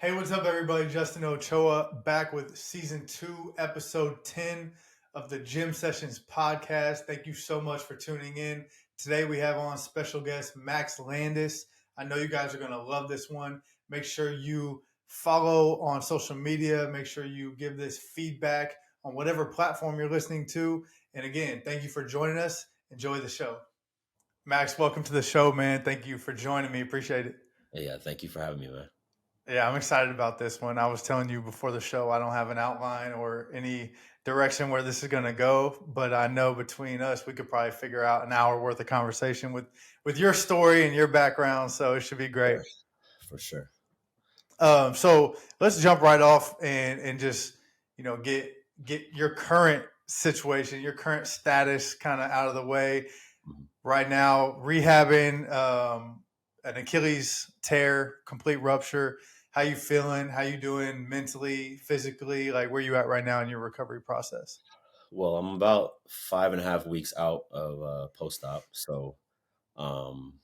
Hey, what's up, everybody? Justin Ochoa back with season 2, episode 10 of the Gym Sessions podcast. Thank you so much for tuning in. Today we have on special guest Max Landis. I know you guys are going to love this one. Make sure you follow on social media. Make sure you give this feedback on whatever platform you're listening to. And again, thank you for joining us. Enjoy the show. Max, welcome to the show, man. Thank you for joining me. Appreciate it. Yeah, thank you for having me, man. Yeah, I'm excited about this one. I was telling you before the show, I don't have an outline or any direction where this is going to go, but I know between us, we could probably figure out an hour worth of conversation with your story and your background. So it should be great. For sure. So let's jump right off and just get your current situation, your current status, kind of out of the way. Right now, rehabbing an Achilles tear, complete rupture. How you feeling? How you doing mentally, physically? Like, where you at right now in your recovery process? Well, I'm about 5.5 weeks out of post-op, so I'm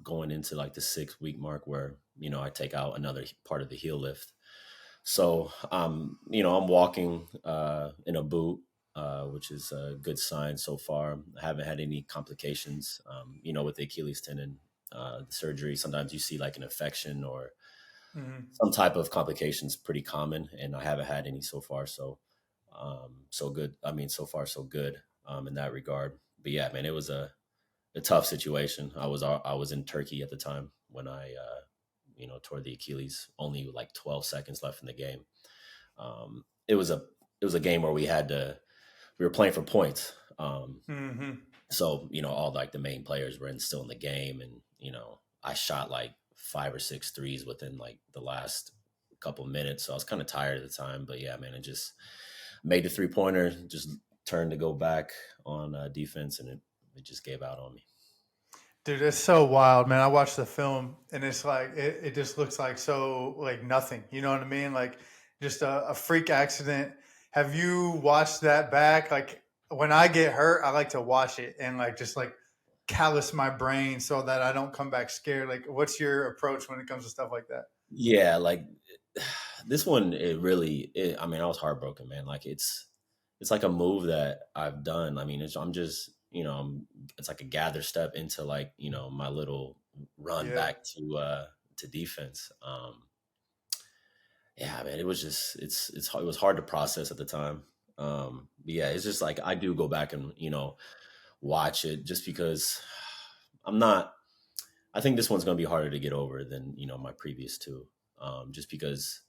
going into like the 6-week mark where I take out another part of the heel lift. So I'm walking in a boot, which is a good sign so far. I haven't had any complications. With the Achilles tendon, the surgery, sometimes you see like an infection or some type of complications, pretty common, and I haven't had any so far. So good. I mean, so far so good in that regard. But yeah, man, it was a tough situation. I was in Turkey at the time when I tore the Achilles. Only like 12 seconds left in the game. It was a game where we were playing for points. So all like the main players were still in the game, and I shot like 5 or 6 threes within like the last couple minutes. So I was kind of tired at the time, but yeah, man, it just made the 3-pointer, just turned to go back on defense, and it just gave out on me. Dude, it's so wild, man. I watched the film and it's like, it just looks like so like nothing. You know what I mean? Like just a freak accident. Have you watched that back? Like when I get hurt, I like to watch it and like just like callous my brain so that I don't come back scared. Like, what's your approach when it comes to stuff like that? Yeah, like this one, I was heartbroken, man. Like it's like a move that I've done. I mean, I'm just, it's like a gather step into like, my little run back to defense. Yeah, man, it was just, it was hard to process at the time. But yeah, it's just like, I do go back and, watch it just because I think this one's going to be harder to get over than, my previous two. Just because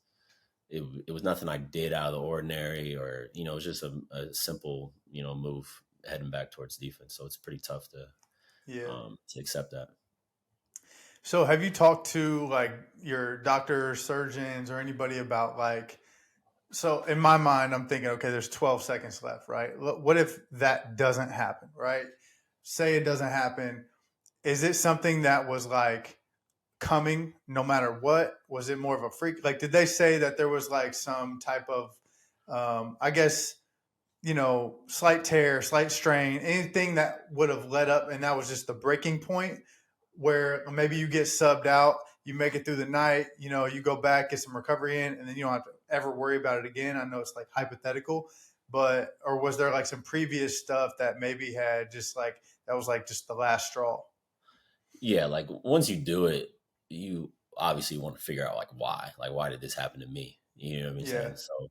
it was nothing I did out of the ordinary, or it was just a simple move heading back towards defense. So it's pretty tough to accept that. So have you talked to like your doctors, surgeons, or anybody about like, so in my mind, I'm thinking, okay, there's 12 seconds left, right? What if that doesn't happen, right? Say it doesn't happen. Is it something that was like coming no matter what? Was it more of a freak? Like, did they say that there was like some type of, I guess, slight tear, slight strain, anything that would have led up, and that was just the breaking point where maybe you get subbed out, you make it through the night, you go back, get some recovery in, and then you don't have to ever worry about it again. I know it's like hypothetical, but, or was there like some previous stuff that maybe had just like, that was like just the last straw? Yeah, like once you do it, you obviously want to figure out like why did this happen to me? You know what I'm saying? So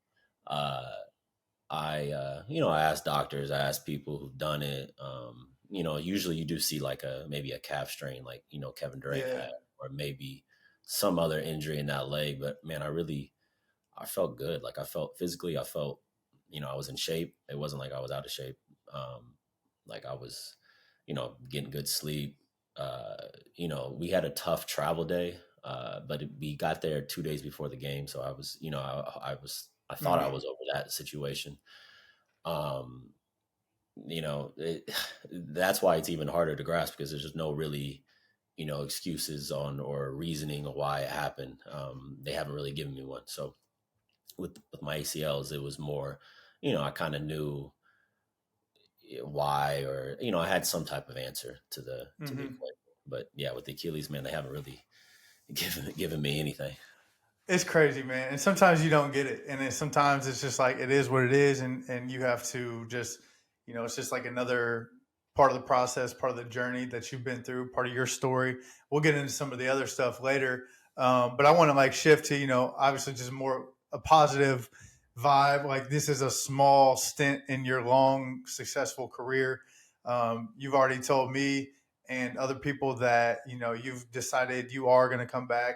I asked doctors, I asked people who've done it. Usually you do see like maybe a calf strain, like Kevin Durant had, or maybe some other injury in that leg. But man, I felt good. Like I felt physically, I felt I was in shape. It wasn't like I was out of shape. Like I was, getting good sleep. We had a tough travel day, but we got there 2 days before the game, so I was, I thought I was over that situation. That's why it's even harder to grasp, because there's just no really, excuses on or reasoning of why it happened. They haven't really given me one. So with my ACLs, it was more, I kind of knew why, or I had some type of answer to the equation. But yeah, with the Achilles, man, they haven't really giving me anything. It's crazy, man. And sometimes you don't get it. And then sometimes it's just like it is what it is, and you have to just, it's just like another part of the process, part of the journey that you've been through, part of your story. We'll get into some of the other stuff later. But I want to like shift to, obviously just more a positive vibe. Like this is a small stint in your long, successful career. You've already told me and other people that, you've decided you are going to come back.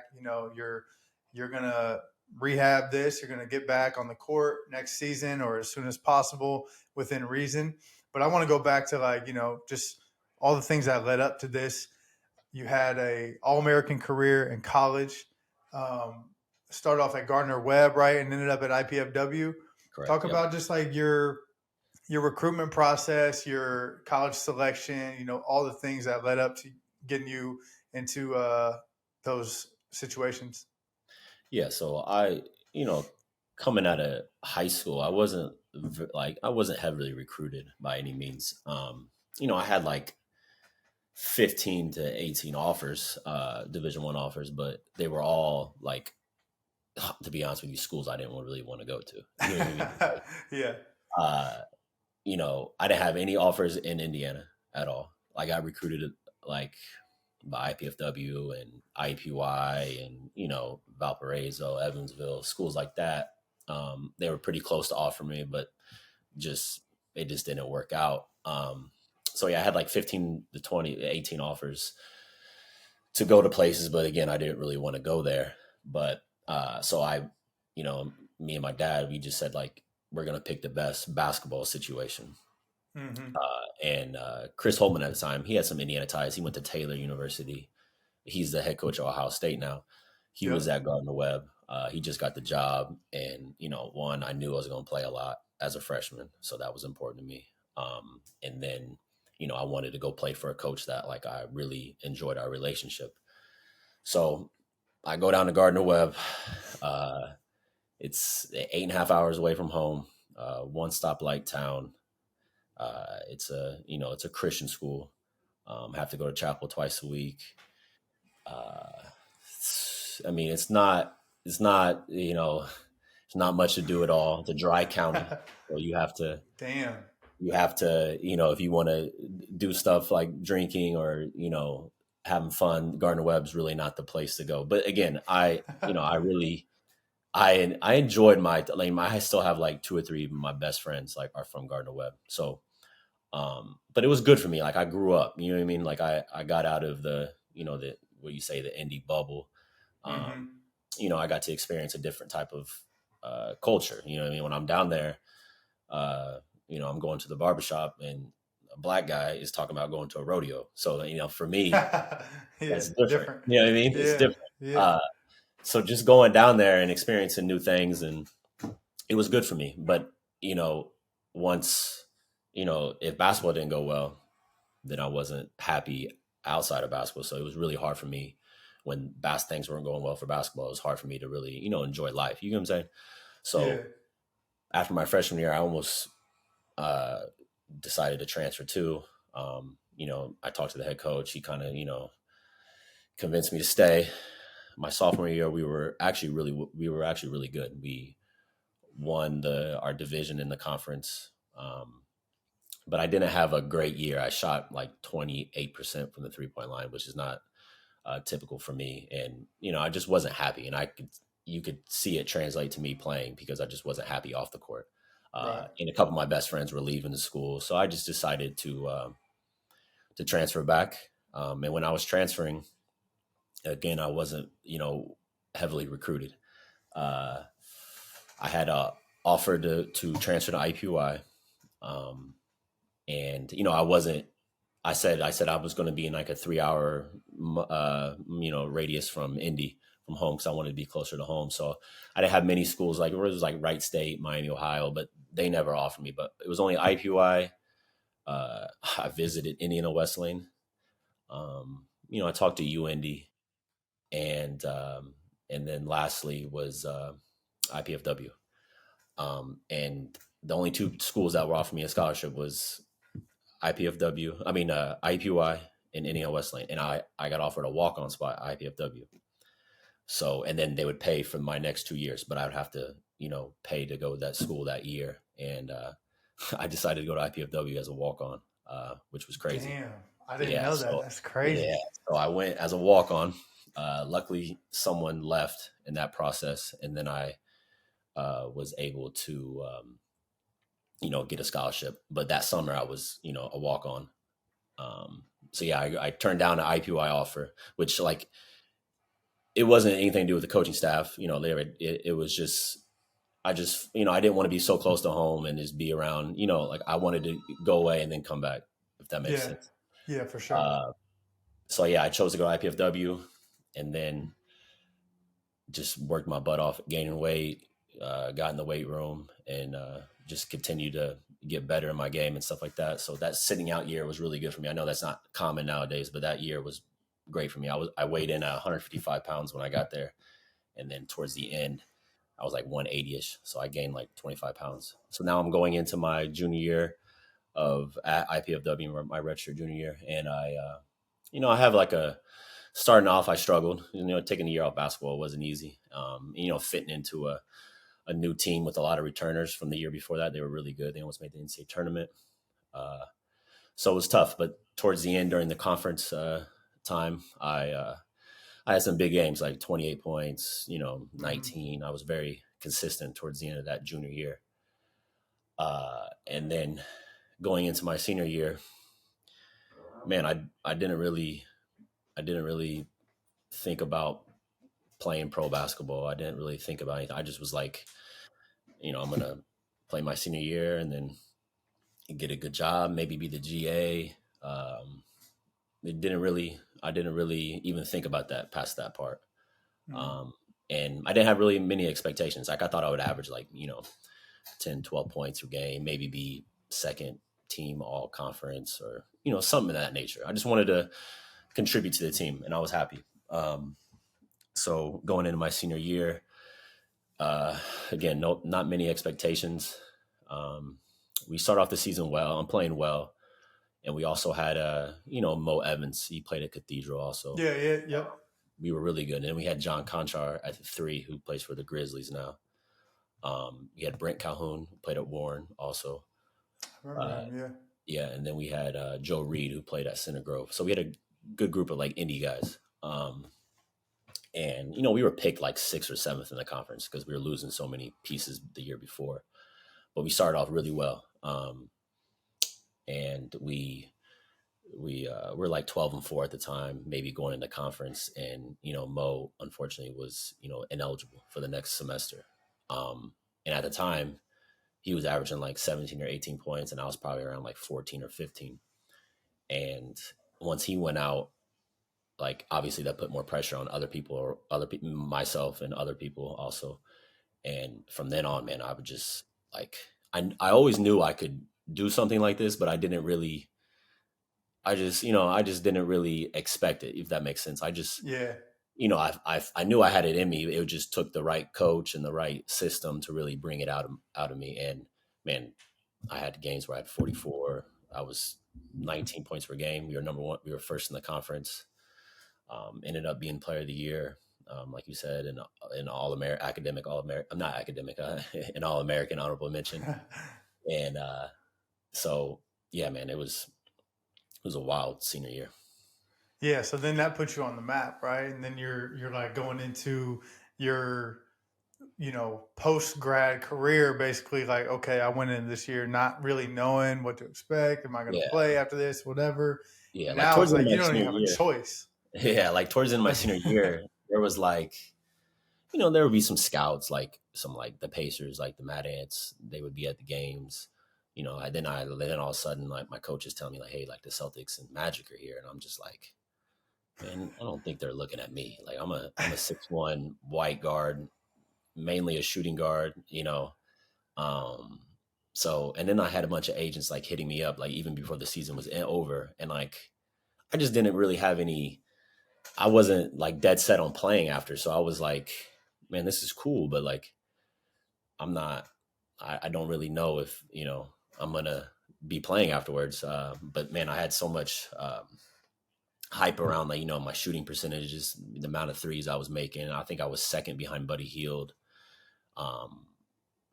You're going to rehab this. You're going to get back on the court next season or as soon as possible within reason. But I want to go back to like, just all the things that led up to this. You had a All-American career in college. Um, started off at Gardner-Webb, right, and ended up at IPFW. Correct. Talk Yep. about just like your recruitment process, your college selection, all the things that led up to getting you into those situations. Yeah. So coming out of high school, I wasn't heavily recruited by any means. I had like 15 to 18 offers, Division I offers, but they were all like, to be honest with you, schools I didn't really want to go to. You know what I mean? Like, Yeah. uh, I didn't have any offers in Indiana at all. Like I recruited like by IPFW and IPY and Valparaiso, Evansville, schools like that. They were pretty close to offer me, but just it just didn't work out. So yeah, I had like 15 to 20, 18 offers to go to places, but again, I didn't really want to go there. But so me and my dad, we just said like we're gonna pick the best basketball situation. Mm-hmm. And Chris Holman at the time, he had some Indiana ties. He went to Taylor University. He's the head coach of Ohio State now. He was Yep. at Gardner-Webb. He just got the job, and one, I knew I was going to play a lot as a freshman, so that was important to me. And then, I wanted to go play for a coach that like I really enjoyed our relationship. So I go down to Gardner-Webb. It's 8.5 hours away from home. One stoplight town. It's a Christian school. Have to go to chapel twice a week. Uh, I mean, it's not much to do at all. It's a dry county, so Damn. you have to, if you want to do stuff like drinking or having fun, Gardner Webb's really not the place to go. But again, I really, I enjoyed I still have like two or three of my best friends like are from Gardner Webb, so. But it was good for me. Like I grew up, you know what I mean? Like I got out of the what you say, the indie bubble. Um, Mm-hmm. I got to experience a different type of culture. You know what I mean? When I'm down there, I'm going to the barbershop and a black guy is talking about going to a rodeo. So, for me, Yeah. that's different. Different. You know what I mean? It's Yeah. different. Yeah. Uh, so just going down there and experiencing new things, and it was good for me. But, you know, once, if basketball didn't go well, then I wasn't happy outside of basketball. So it was really hard for me when things weren't going well for basketball. It was hard for me to really, enjoy life. You know what I'm saying? Yeah. So after my freshman year, I almost uh, decided to transfer too. I talked to the head coach. He kind of, convinced me to stay. My sophomore year, we were actually really good. We won our division in the conference. But I didn't have a great year. I shot like 28% from the 3-point line, which is not typical for me. And, I just wasn't happy. And you could see it translate to me playing because I just wasn't happy off the court. Right. And a couple of my best friends were leaving the school. So I just decided to transfer back. And when I was transferring, again, I wasn't, heavily recruited. Uh, I had offered to transfer to IPY. Um, and I said I was going to be in like a 3 hour radius from Indy from home because I wanted to be closer to home. So I didn't have many schools like it was like Wright State, Miami, Ohio, but they never offered me. But it was only IPY. I visited Indiana Wesleyan. I talked to UIndy, and then lastly was IPFW. And the only two schools that were offering me a scholarship was IPFW. I mean, IPY and Indiana Wesleyan, and I got offered a walk-on spot at IPFW. So, and then they would pay for my next 2 years, but I would have to, pay to go to that school that year. And I decided to go to IPFW as a walk on, which was crazy. Damn, I didn't Yeah. know that. So, That's yeah. crazy. So I went as a walk on. Luckily, someone left in that process. And then I was able to, get a scholarship. But that summer I was, a walk on. So yeah, I turned down an IPY offer, which like it wasn't anything to do with the coaching staff. It was just I didn't want to be so close to home and just be around. Like I wanted to go away and then come back, if that makes Yeah, sense. yeah, for sure. Uh, so yeah, I chose to go to IPFW, and then just worked my butt off, gaining weight, got in the weight room, and just continued to get better in my game and stuff like that. So that sitting out year was really good for me. I know that's not common nowadays, but that year was great for me. I weighed in at 155 pounds when I got there, and then towards the end, I was like 180ish. So I gained like 25 pounds. So now I'm going into my junior year of at IPFW, my redshirt junior year, and I have like a starting off. I struggled. Taking a year off basketball wasn't easy. Fitting into a new team with a lot of returners from the year before that. They were really good. They almost made the NCAA tournament. So it was tough. But towards the end, during the conference time, I had some big games, like 28 points, 19. I was very consistent towards the end of that junior year. And then going into my senior year, man, I didn't really think about playing pro basketball. I didn't really think about anything. I just was like, I'm gonna play my senior year and then get a good job, maybe be the GA. I didn't really even think about that past that part. Mm. Um, and I didn't have really many expectations. Like I thought I would average like, 10, 12 points a game, maybe be second team all conference or, something of that nature. I just wanted to contribute to the team and I was happy. So going into my senior year, again, not many expectations. We start off the season well. I'm playing well. And we also had, Mo Evans. He played at Cathedral also. Yeah, yeah, yep. We were really good. And then we had John Conchar at the 3, who plays for the Grizzlies now. We had Brent Calhoun, who played at Warren also. I remember him. Yeah. Yeah, and then we had Joe Reed, who played at Center Grove. So we had a good group of like indie guys. And we were picked like 6th or 7th in the conference because we were losing so many pieces the year before. But we started off really well. And we were like 12-4 at the time, maybe going into conference. And Mo unfortunately was ineligible for the next semester. And at the time, he was averaging like 17 or 18 points, and I was probably around like 14 or 15. And once he went out, like obviously that put more pressure on other people, myself and other people also. And from then on, man, I would just like I always knew I could do something like this, but I just didn't really expect it, if that makes sense. I just Yeah. I knew I had it in me. It just took the right coach and the right system to really bring it out of me. And man, I had games where I had 44. I was 19 points per game. We were number one. We were first in the conference. Ended up being player of the year, like you said, an All-American, academic All-American. I'm not academic, an All-American honorable mention. And so, yeah, man, it was a wild senior year. Yeah, so then that puts you on the map, right? And then you're like going into your post grad career, basically like, okay, I went in this year not really knowing what to expect. Am I going to Yeah, play after this, whatever? yeah. And Like now towards it's the end like of you my don't even senior have a year, choice. yeah, like towards the end of my senior year, there was like, there would be some scouts, like some like the Pacers, like the Mad Ants. They would be at the games, And then all of a sudden, like my coach is telling me like, hey, like the Celtics and Magic are here, and I'm just like, man, I don't think they're looking at me. Like I'm a 6'1" white guard, mainly a shooting guard. Um, so and then I had a bunch of agents like hitting me up, like even before the season was over, and like I just didn't really have any. I wasn't like dead set on playing after, so I was like, man, this is cool, but like I'm not. I don't really know if I'm gonna be playing afterwards. But man, I had so much. hype around like, my shooting percentages, the amount of threes I was making. I think I was second behind Buddy Hield. Um,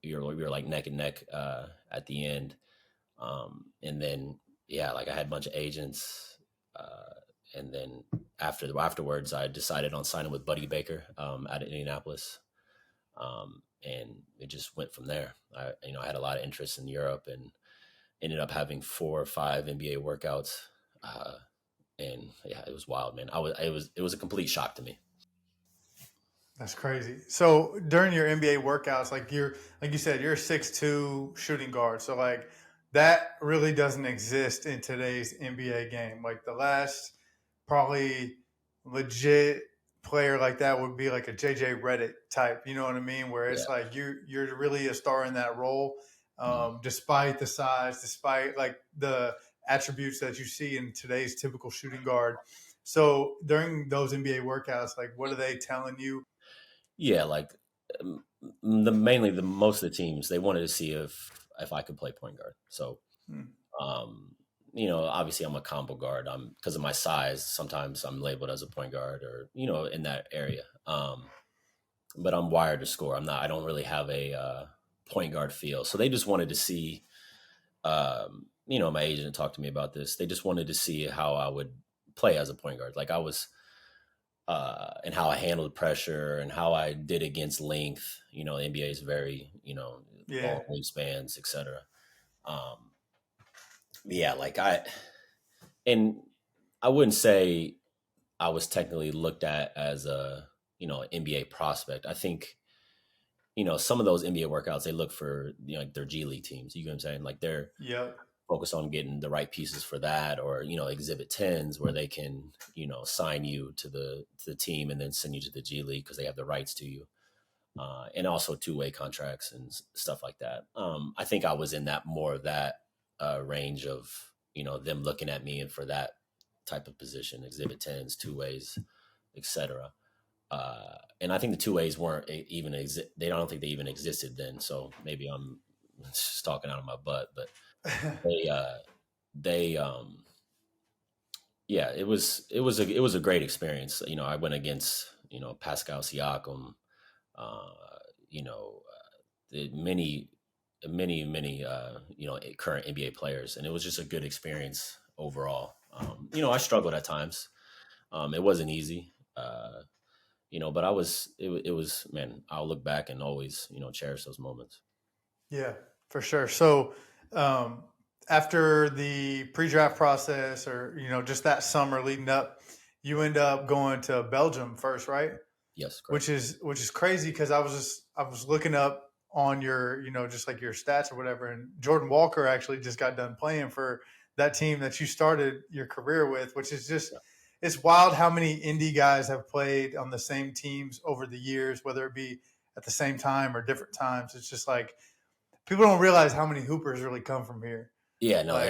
we were like neck and neck at the end. And then, yeah, like I had a bunch of agents. And then afterwards, I decided on signing with Buddy Baker out of Indianapolis. And it just went from there. I had a lot of interest in Europe and ended up having 4 or 5 NBA workouts. And yeah, it was wild, man. It was a complete shock to me. That's crazy. So during your NBA workouts, like you said, you're a 6'2" shooting guard. So like that really doesn't exist in today's NBA game. Like the last probably legit player like that would be like a JJ Redick type. You know what I mean? Where Yeah. it's like you're really a star in that role, Mhm. despite the size, despite like the attributes that you see in today's typical shooting guard. So during those NBA workouts, like what are they telling you? Yeah, like mainly the most of the teams they wanted to see if I could play point guard. So, Hmm. um, obviously I'm a combo guard. I'm because of my size. Sometimes I'm labeled as a point guard or in that area. But I'm wired to score. I'm not. I don't really have a point guard feel. So they just wanted to see. My agent talked to me about this. They just wanted to see how I would play as a point guard. Like I was and how I handled pressure and how I did against length. The NBA is very, Yeah. long wingspans, etc. Um, yeah, and I wouldn't say I was technically looked at as a, NBA prospect. I think, some of those NBA workouts, they look for, like their G League teams. You know what I'm saying? Like they're Yep. focused on getting the right pieces for that or, exhibit 10s where they can, sign you to the team and then send you to the G League because they have the rights to you. And also two-way contracts and stuff like that. I think I was in that more of that range of them looking at me and for that type of position, exhibit 10s, two ways, etc. And I think the two ways weren't even they don't think they even existed then. So maybe I'm just talking out of my butt, but they they yeah, it was a great experience. I went against Pascal Siakam, uh, you know, many, many, current NBA players, and it was just a good experience overall. I struggled at times. It wasn't easy, but it was, man, I'll look back and always, cherish those moments. Yeah, for sure. So, um, after the pre-draft process, or just that summer leading up, you end up going to Belgium first, right? Yes, correct. Which is crazy because I was looking up on your just like your stats or whatever, and Jordan Walker actually just got done playing for that team that you started your career with, which is just Yeah. it's wild how many indie guys have played on the same teams over the years, whether it be at the same time or different times. It's just like people don't realize how many hoopers really come from here. Yeah, no, Like,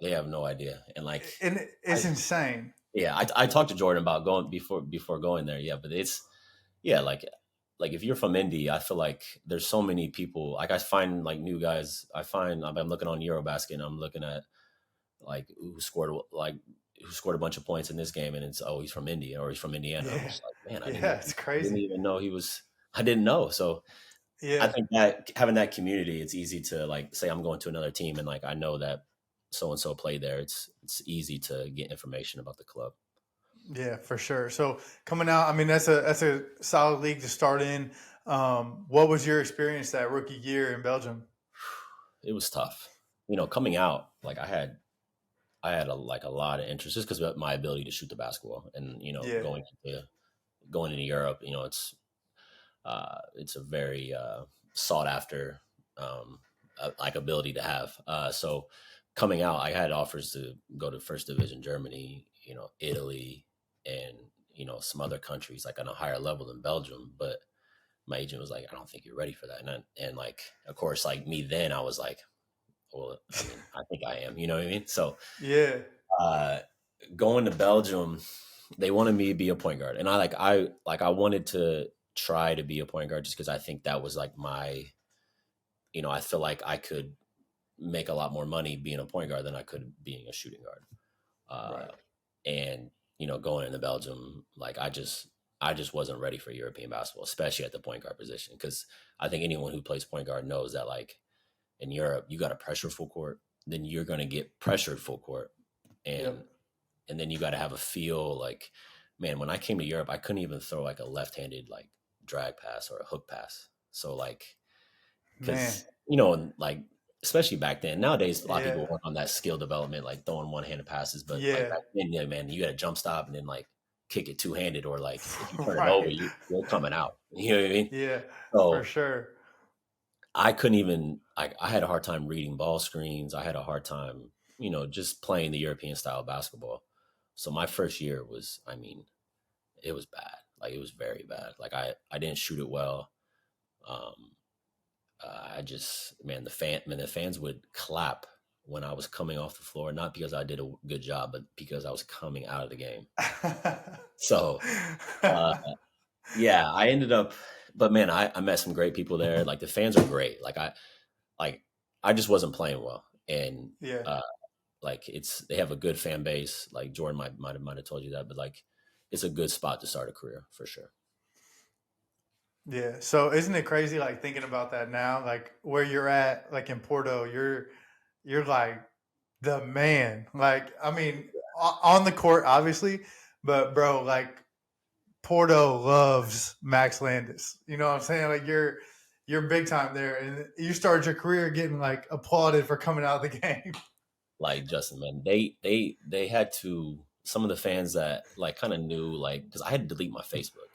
they have no idea, and like and I it's insane. yeah, I talked to Jordan about going before going there. Yeah, but it's yeah, like if you're from Indy, I feel like there's so many people. Like I find like new guys. I'm looking on Eurobasket and I'm looking at like who scored a bunch of points in this game, and it's he's from India or he's from Indiana. I'm Yeah, just like, man, yeah, it's I didn't crazy. even know he was. I didn't know. So I Yeah, think that having that community, it's easy to like say I'm going to another team and like I know that so and so played there. It's easy to get information about the club. yeah, for sure. So coming out, I mean, that's a solid league to start in. What was your experience that rookie year in Belgium? It was tough. Coming out, like I had a lot of interest just because of my ability to shoot the basketball, and Yeah, going into Europe, it's a very sought after like ability to have. So coming out, I had offers to go to first division Germany, Italy, and some other countries like on a higher level than Belgium, but my agent was like, I don't think you're ready for that, and like of course like me then I was like, well, I mean, I think I am, you know what I mean? So yeah, uh, going to Belgium, they wanted me to be a point guard, and I wanted to try to be a point guard just because I think that was like I feel like I could make a lot more money being a point guard than I could being a shooting guard. right. And going into Belgium, like I just wasn't ready for European basketball, especially at the point guard position. Because I think anyone who plays point guard knows that, like, in Europe, you got to pressure full court, then you're going to get pressured full court, Yep. and then you got to have a feel like, man, when I came to Europe, I couldn't even throw like a left-handed like drag pass or a hook pass. So like, Man. because like especially back then. Nowadays, a lot of Yeah. people work on that skill development, like throwing one-handed passes. But like Yeah. back then, yeah, man, you got to jump stop and then like kick it two-handed, or like if you turn it over, Right. you're coming out. You know what I mean? Yeah, for So sure. I couldn't even. I had a hard time reading ball screens. I had a hard time, just playing the European style basketball. So my first year was, I mean, it was bad. Like it was very bad. Like I didn't shoot it well. Um, I just, man, the fans would clap when I was coming off the floor, not because I did a good job, but because I was coming out of the game. So, uh, yeah, I ended up, but man, I met some great people there. Like the fans are great. Like I just wasn't playing well, and Yeah. uh, like they have a good fan base. Like Jordan might have told you that, but like it's a good spot to start a career for sure. Yeah. So isn't it crazy like thinking about that now? Like where you're at, like in Porto, you're like the man. Like, I mean, on the court, obviously, but bro, like Porto loves Max Landis. You know what I'm saying? Like you're big time there, and you started your career getting like applauded for coming out of the game. Like Justin, man, they had to, some of the fans that like kind of knew, like, because I had to delete my Facebook,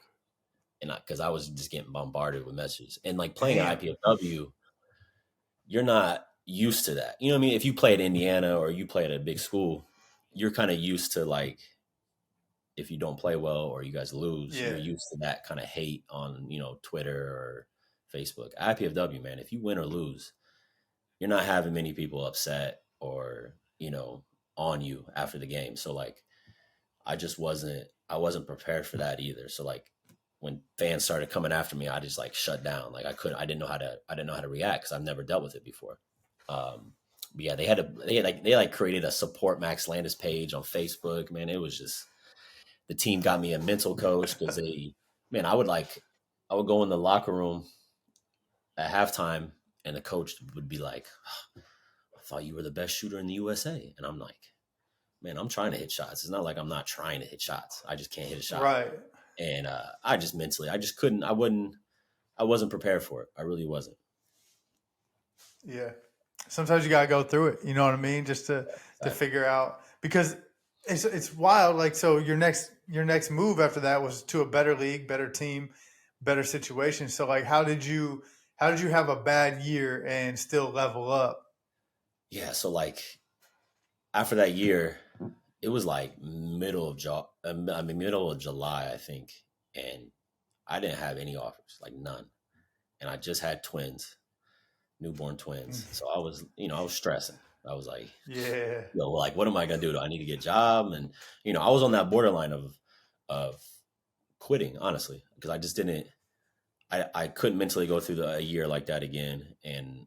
and because I was just getting bombarded with messages, and like playing at Damn. IPFW, you're not used to that. You know what I mean? If you play at Indiana or you play at a big school, you're kind of used to, like, if you don't play well or you guys lose, you're Yeah. used to that kind of hate on Twitter or Facebook. IPFW, man, if you win or lose, you're not having many people upset or on you after the game. So like I wasn't prepared for that either. So like when fans started coming after me, I just like shut down. Like I didn't know how to react because I've never dealt with it before. But yeah, they created a support Max Landis page on Facebook. Man, it was just, the team got me a mental coach because man, I would go in the locker room at halftime and the coach would be like, I thought you were the best shooter in the USA. And I'm like, man, I'm trying to hit shots. It's not like I'm not trying to hit shots. I just can't hit a shot. Right. And I just mentally, I just couldn't, I wasn't prepared for it. I really wasn't. Yeah. Sometimes you gotta go through it. You know what I mean? Just to Exactly. figure out, because it's wild. Like, so your next move after that was to a better league, better team, better situation. So like, how did you have a bad year and still level up? Yeah. So like after that year, it was like middle of July, I think. And I didn't have any offers, like none. And I just had twins, newborn twins. So I was stressing. I was like, Yeah. like, what am I gonna do? Do I need to get a job? And I was on that borderline of quitting, honestly, because I just didn't. I couldn't mentally go through a year like that again, and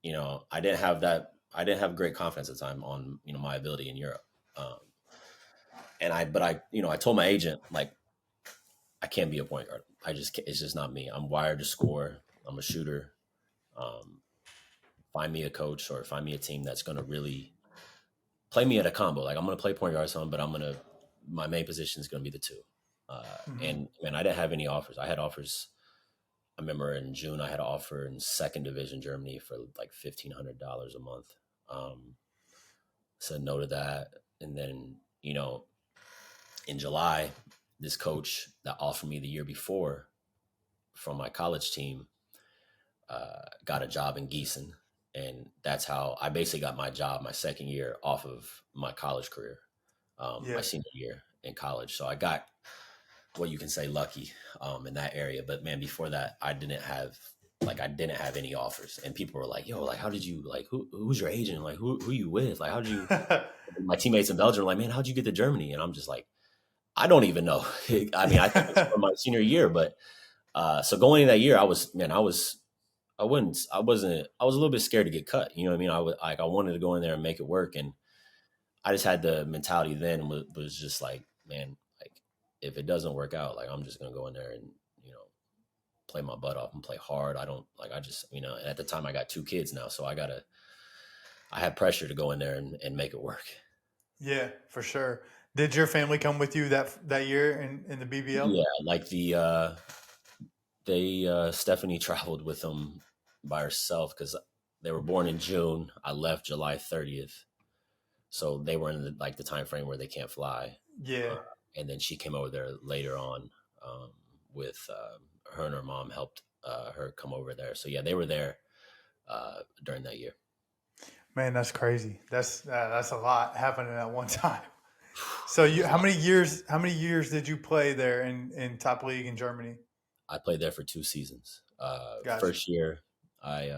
I didn't have that. I didn't have great confidence at the time on my ability in Europe. Um, but I told my agent, like, I can't be a point guard. It's just not me. I'm wired to score. I'm a shooter. Um, find me a coach or find me a team that's going to really play me at a combo. Like I'm going to play point guard some, but my main position is going to be the two. Hmm. And man, I didn't have any offers. I had offers. I remember in June I had an offer in second division Germany for like $1,500 a month. Said no to that, and then in July, this coach that offered me the year before from my college team got a job in Gießen, and that's how I basically got my job my second year off of my college career, my Yeah. senior year in college. So I got what you can say lucky in that area. But man, before that, I didn't have any offers, and people were like, "Yo, like, how did you like? Who's your agent? Like, who you with? Like, how did you?" My teammates in Belgium were like, "Man, how'd you get to Germany?" And I'm just like, I don't even know. I mean, I think it's from my senior year, but so going into that year, I was a little bit scared to get cut. You know what I mean? I wanted to go in there and make it work. And I just had the mentality then was just like, man, like if it doesn't work out, like I'm just gonna go in there and play my butt off and play hard. I don't like. I just and at the time I got 2 kids now, so I had pressure to go in there and make it work. Yeah, for sure. Did your family come with you that year in the BBL? Yeah, like Stephanie traveled with them by herself because they were born in June. I left July 30th, so they were in the time frame where they can't fly. Yeah. Uh, and then she came over there later on with her and her mom helped her come over there. So yeah, they were there during that year. Man, that's crazy. That's a lot happening at one time. So It was a how lot. many years did you play there in top league in Germany? I played there for 2 seasons. Gotcha. First year, I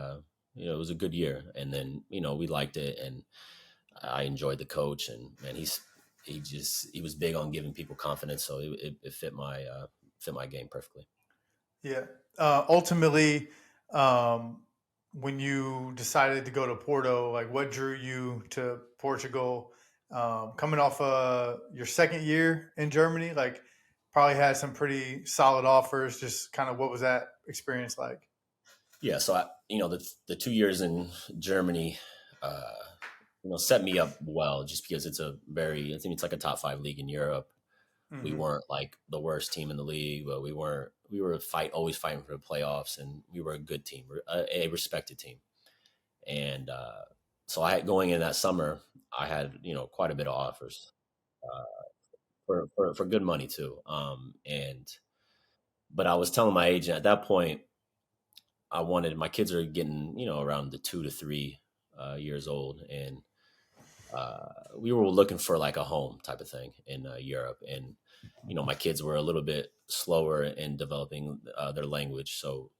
it was a good year, and then we liked it, and I enjoyed the coach, and man, he was big on giving people confidence, so it fit my game perfectly. Yeah. Ultimately, um, when you decided to go to Porto, like what drew you to Portugal? Coming off your second year in Germany, like probably had some pretty solid offers. Just kind of what was that experience like? Yeah, so the 2 years in Germany, uh, set me up well just because I think it's like a top 5 league in Europe. We Hmm. weren't like the worst team in the league, but we were always fighting for the playoffs, and we were a good team, a respected team. And so I had going in that summer, I had quite a bit of offers uh, for good money too. And but I was telling my agent at that point, I wanted my kids are getting around the 2 to 3 years old, and we were looking for like a home type of thing in Europe, and my kids were a little bit slower in developing their language, so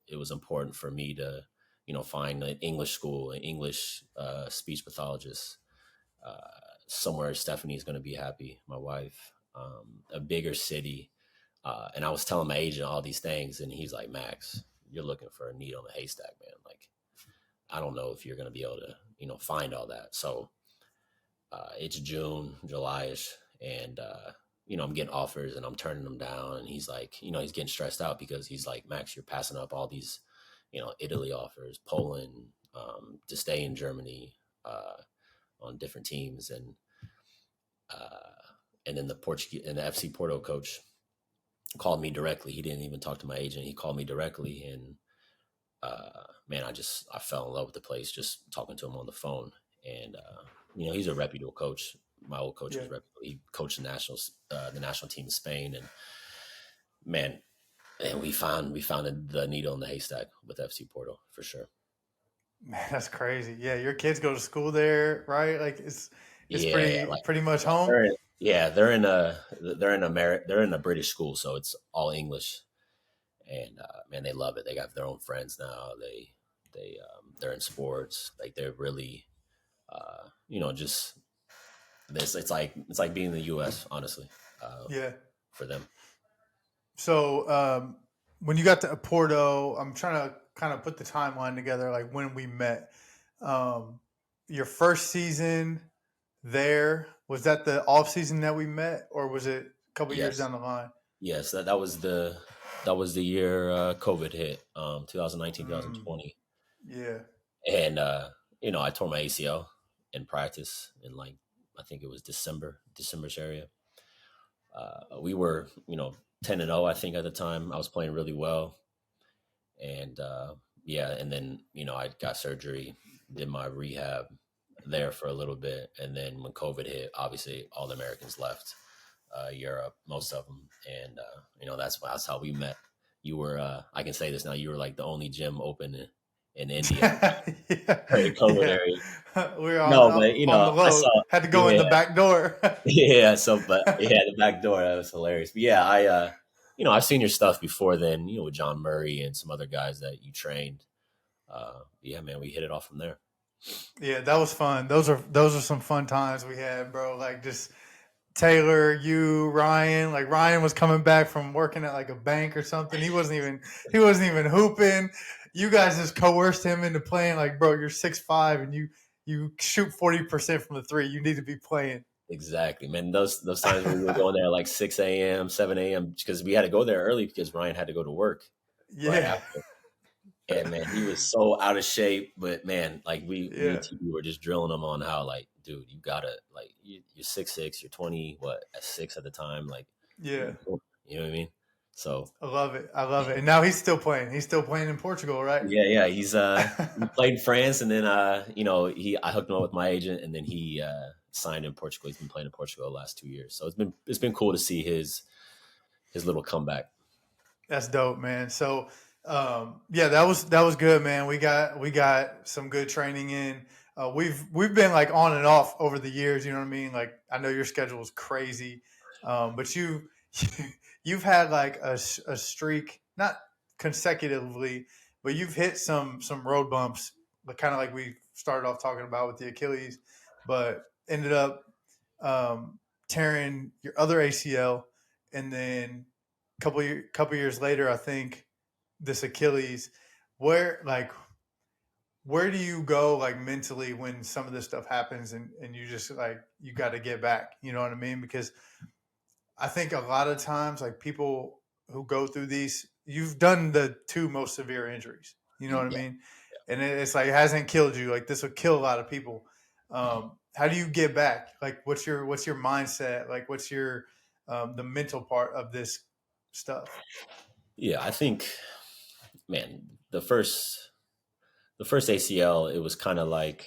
it was important for me to find an English school, an English speech pathologist, uh, somewhere Stephanie's going to be happy, my wife, a bigger city. And I was telling my agent all these things, and he's like, Max, you're looking for a needle in a haystack, man. Like, I don't know if you're going to be able to find all that. So it's June, July-ish, and I'm getting offers and I'm turning them down. And he's like, he's getting stressed out because he's like, Max, you're passing up all these, Italy offers, Poland, to stay in Germany on different teams, uh, and then the Portuguese and the FC Porto coach called me directly. He didn't even talk to my agent. He called me directly, and man, I fell in love with the place just talking to him on the phone. And he's a reputable coach. My old coach Yeah. was reputable. He coached the national team in Spain, and man, and we found the needle in the haystack with FC Porto for sure. Man, that's crazy. Yeah, your kids go to school there, right? Like it's Yeah, like pretty much home. they're in a British school, so it's all English, and man, they love it. They got their own friends now. They're in sports. Like they're really just this. It's like being in the U.S. Honestly, uh, Yeah. for them. So when you got to Porto, I'm trying to kind of put the timeline together, like when we met. Um, your first season there, was that the off season that we met, or was it a couple years Yes, down the line? yes. That was the year COVID hit, 2019, Mm, 2020, yeah. and I tore my ACL in practice in like I think it was December's area. We were 10-0 I think at the time. I was playing really well, and yeah, and then I got surgery, did my rehab there for a little bit, and then when COVID hit, obviously all the Americans left Europe, most of them, and that's how we met. You were I can say this now. You were like the only gym open in India Yeah, during COVID yeah. area. We were No, but on the I low. saw. Had to go in Yeah, the back door. yeah. So, but yeah, the back door that was hilarious. But yeah, I've seen your stuff before. Then with John Murray and some other guys that you trained. Yeah, man, we hit it off from there. Yeah, that was fun. Those are some fun times we had, bro. Like just Taylor, you, Ryan. Like Ryan was coming back from working at like a bank or something. He wasn't even hooping. You guys just coerced him into playing. Like, bro, you're 6'5" and you shoot 40% from the three. You need to be playing. Exactly, man. Those times when we were going there like 6 a.m., 7 a.m. because we had to go there early because Ryan had to go to work right Yeah. after. And man, he was so out of shape. But man, like me Yeah. and TB were just drilling him on how, like, dude, you gotta, like, you're 6'6", you're 20, what, at 6 at the time, like, what are Yeah. you doing? You know what I mean? So I love it. I love it. And now he's still playing. He's still playing in Portugal, right? yeah, he played in France, and then I hooked him up with my agent, and then he signed in Portugal. He's been playing in Portugal the last 2 years, so it's been cool to see his little comeback. That's dope, man. So, yeah, that was good, man. We got some good training in. We've been like on and off over the years. You know what I mean? Like I know your schedule is crazy, but you've had like a streak, not consecutively, but you've hit some road bumps, kind of like we started off talking about with the Achilles, but ended up tearing your other ACL, and then couple years later, I think this Achilles. Where like where do you go like mentally when some of this stuff happens and you just like you got to get back? You know what I mean? Because I think a lot of times like people who go through these, you've done the two most severe injuries. You know what I Yeah, mean? And it's like it hasn't killed you. Like this will kill a lot of people. How do you get back? Like what's your mindset? Like what's your the mental part of this stuff? yeah. I think, man, the first ACL, it was kind of like,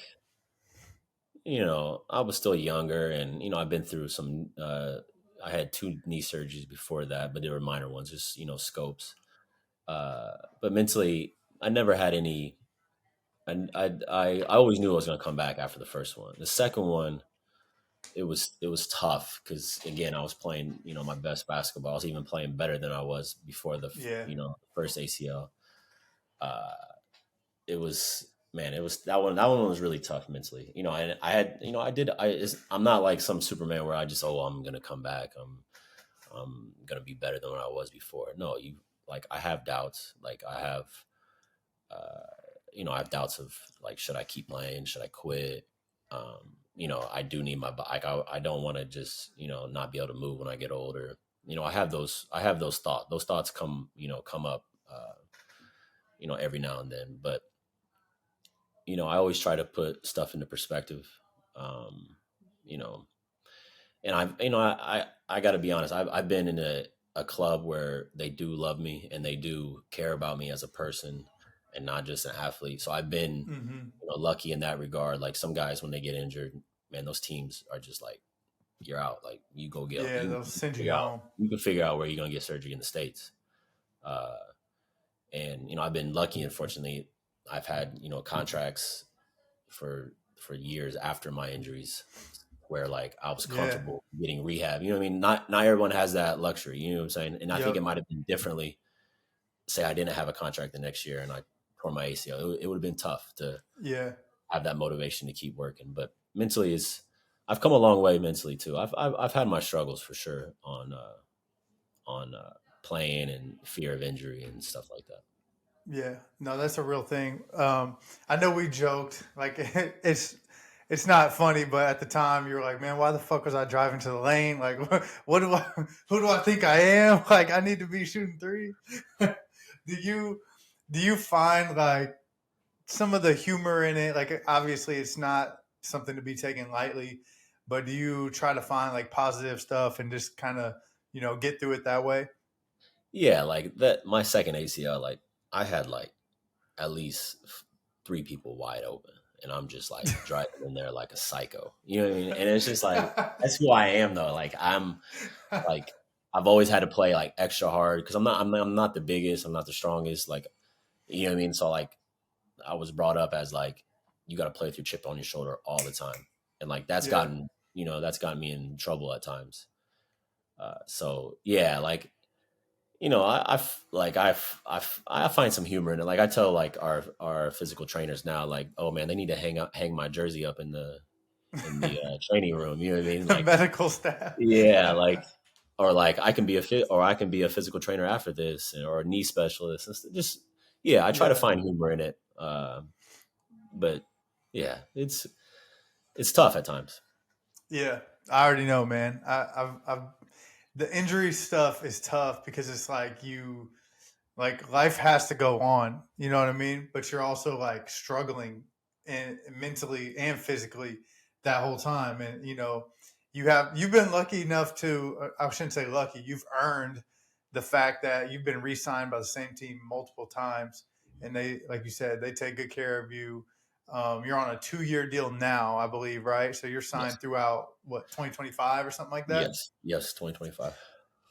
I was still younger, and I've been through some. I had two knee surgeries before that, but they were minor ones, just scopes. But mentally, I never had any. And I always knew I was going to come back after the first one. The second one, it was tough because, again, I was playing my best basketball. I was even playing better than I was before Yeah. first ACL. Uh, it was, man, it was that one was really tough mentally. And I had, I'm not like some Superman where I just, I'm gonna come back. I'm gonna be better than what I was before. No, like, I have doubts. Like, uh, I have doubts of, like, should I keep playing? Should I quit? I do need my bike. I don't want to just, not be able to move when I get older. I have those thoughts. Those thoughts come up, every now and then. But I always try to put stuff into perspective. Um, you know, and I got to be honest. I've been in a club where they do love me and they do care about me as a person and not just an athlete. So I've been, Hmm. lucky in that regard. Like, some guys, when they get injured, man, those teams are just like, you're out. Like, you go get Yeah, they'll you can send you figure out home. you can figure out where you're gonna get surgery in the States. Uh, and I've been lucky, and fortunately, I've had contracts for years after my injuries, where, like, I was Yeah. comfortable getting rehab. You know what I mean? Not everyone has that luxury. You know what I'm saying? And I think it Yep. might have been differently. Say I didn't have a contract the next year and I tore my ACL. It would have been tough to Yeah. have that motivation to keep working. But mentally, I've come a long way mentally too. I've had my struggles for sure on playing and fear of injury and stuff like that. Yeah. No, that's a real thing. I know we joked like it's not funny, but at the time you were like, man, why the fuck was I driving to the lane? Like, what do I, who do I think I am? Like, I need to be shooting three. do you, do you find like some of the humor in it? Like, obviously it's not something to be taken lightly, but do you try to find like positive stuff and just kind of, get through it that way? Yeah, like that. My second ACL, like, I had like at least three people wide open, and I'm just like driving in there like a psycho. You know what I mean? And it's just like, that's who I am though. Like, I'm like, I've always had to play like extra hard because I'm not the biggest, I'm not the strongest. Like, you know what I mean? So, like, I was brought up as like, you got to play with your chip on your shoulder all the time, and like Yeah. that's gotten me in trouble at times. So yeah, like, I find some humor in it. Like, I tell like our physical trainers now, like, oh man, they need to hang my jersey up in the training room. You know what I mean? The Like, medical staff. yeah, like, or like, I can be a physical trainer after this, or a knee specialist. Just, yeah, I try to Yeah. find humor in it. But yeah, it's tough at times. Yeah. I already know, man. I've the injury stuff is tough because it's like like life has to go on. You know what I mean? But you're also like struggling and mentally and physically that whole time. And you've been lucky enough to I shouldn't say lucky. You've earned the fact that you've been re-signed by the same team multiple times, and they, like you said, they take good care of you. You're on a 2-year deal now, I believe, right? So you're signed Yes. throughout what 2025 or something like that. Yes, 2025.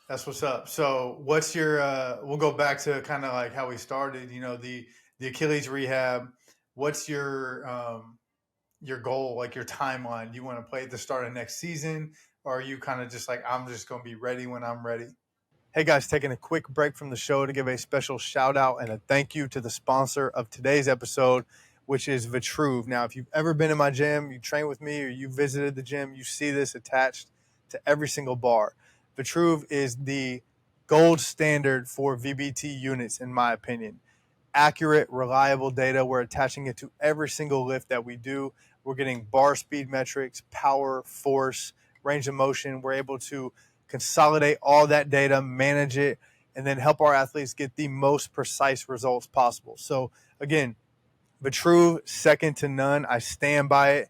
That's what's up. So, what's your? We'll go back to kind of like how we started. The Achilles rehab. What's your goal? Like your timeline? Do you want to play at the start of next season, or are you kind of just like I'm just going to be ready when I'm ready? Hey guys, taking a quick break from the show to give a special shout out and a thank you to the sponsor of today's episode, which is Vitruve. Now, if you've ever been in my gym, you train with me, or you visited the gym, you see this attached to every single bar. Vitruve is the gold standard for VBT units, in my opinion. Accurate, reliable data. We're attaching it to every single lift that we do. We're getting bar speed metrics, power, force, range of motion. We're able to consolidate all that data, manage it, and then help our athletes get the most precise results possible. So, again, Vitruve, second to none. I stand by it.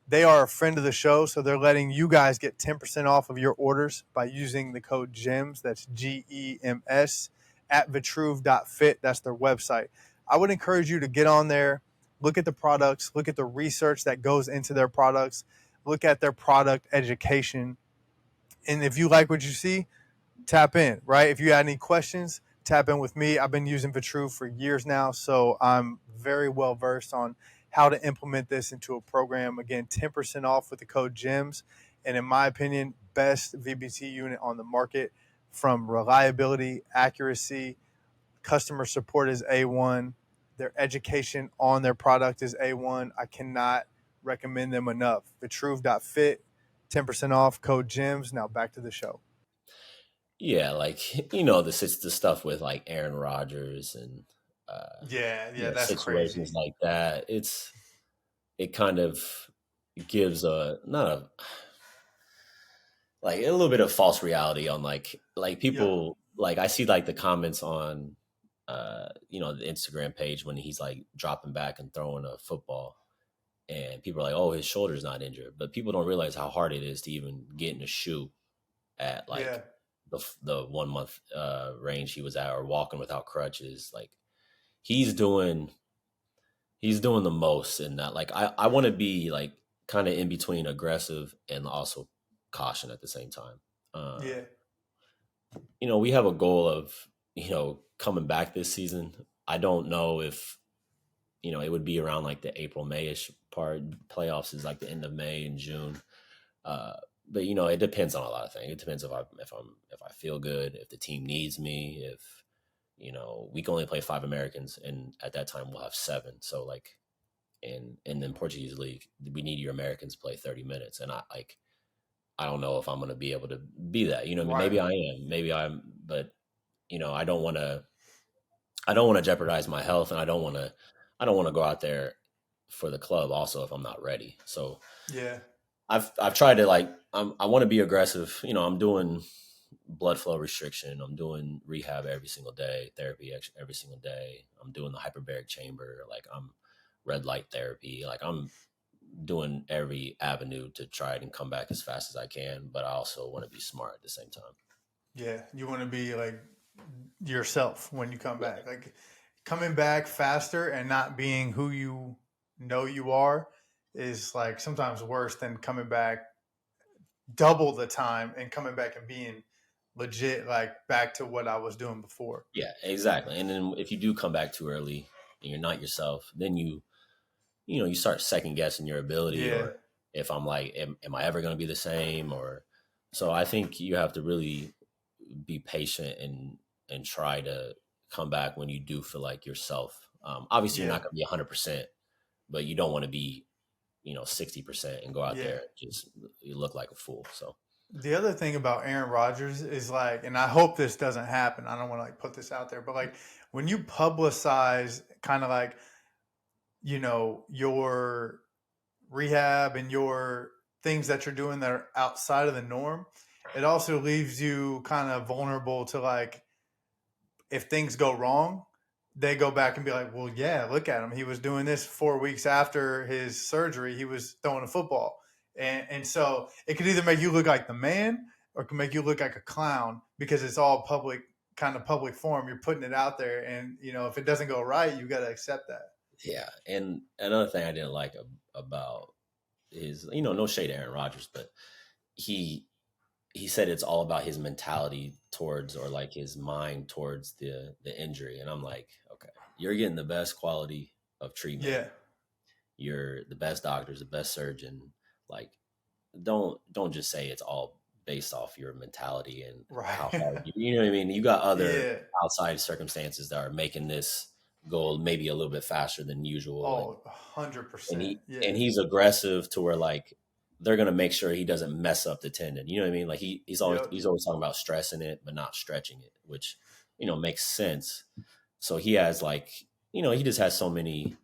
They are a friend of the show, so they're letting you guys get 10% off of your orders by using the code GEMS. That's GEMS at vitruve.fit. That's their website. I would encourage you to get on there, look at the products, look at the research that goes into their products, look at their product education. And if you like what you see, tap in, right? If you had any questions, tap in with me. I've been using Vitruve for years now, so I'm very well versed on how to implement this into a program. Again, 10% off with the code GEMS. And in my opinion, best VBT unit on the market from reliability, accuracy, customer support is A1. Their education on their product is A1. I cannot recommend them enough. Vitruve.fit, 10% off, code GEMS. Now back to the show. Yeah, like the stuff with like Aaron Rodgers and Yeah, that's situations crazy. like that. It kind of gives a not a like a little bit of false reality on like Yep. people like I see like the comments on the Instagram page when he's like dropping back and throwing a football, and people are like, oh, his shoulder's not injured, but people don't realize how hard it is to even get in a shoe at Yeah. like the 1 month range he was at, or walking without crutches. Like he's doing he's doing the most. And that, like, I want to be like kind of in between aggressive and also caution at the same time. uh Yeah. we have a goal of coming back this season. I don't know if it would be around like the April Mayish part. Playoffs is like the end of May and June. uh but it depends on a lot of things. It depends if I feel good, if the team needs me, if we can only play 5 Americans, and at that time we'll have 7. So like, in the Portuguese league, we need your Americans to play 30 minutes, and I don't know if I'm going to be able to be that. I mean, Right. maybe I am, maybe I'm, but I don't want to jeopardize my health, and I don't want to go out there for the club also if I'm not ready. So Yeah. I've tried to like I want to be aggressive. I'm doing blood flow restriction. I'm doing rehab every single day, therapy every single day. I'm doing the hyperbaric chamber. Like I'm red light therapy. Like I'm doing every avenue to try and come back as fast as I can. But I also want to be smart at the same time. Yeah. You want to be like yourself when you come Yeah. back. Like coming back faster and not being who you know you are is like sometimes worse than coming back double the time and coming back and being legit like back to what I was doing before. Yeah, exactly. And then if you do come back too early and you're not yourself, then you start second guessing your ability, Yeah. or if I'm like, am I ever going to be the same? Or so I think you have to really be patient and try to come back when you do feel like yourself. Obviously, you're Yeah. not going to be 100%, but you don't want to be 60% and go out Yeah. there and just you look like a fool. So The other thing about Aaron Rodgers is like, and I hope this doesn't happen. I don't want to like put this out there, but like when you publicize kind of like, your rehab and your things that you're doing that are outside of the norm, it also leaves you kind of vulnerable to like if things go wrong, they go back and be like, well, yeah, look at him. He was doing this 4 weeks after his surgery. He was throwing a football. And so it could either make you look like the man or it can make you look like a clown because it's all public, kind of public form. You're putting it out there. And, you know, if it doesn't go right, you got to accept that. Yeah, and another thing I didn't like about is, you know, no shade to Aaron Rodgers, but he he said it's all about his mentality towards, or like his mind towards the injury. And I'm like, okay, you're getting the best quality of treatment. Yeah. You're the best doctors, the best surgeon. Like, don't just say it's all based off your mentality and how Right. hard you know what I mean? You got other Yeah. outside circumstances that are making this go maybe a little bit faster than usual. Oh, And 100%. he Yeah. and he's aggressive to where like they're gonna make sure he doesn't mess up the tendon. You know what I mean? Like Yep. he's always talking about stressing it but not stretching it, which you know makes sense. So he has like, you know, he just has so many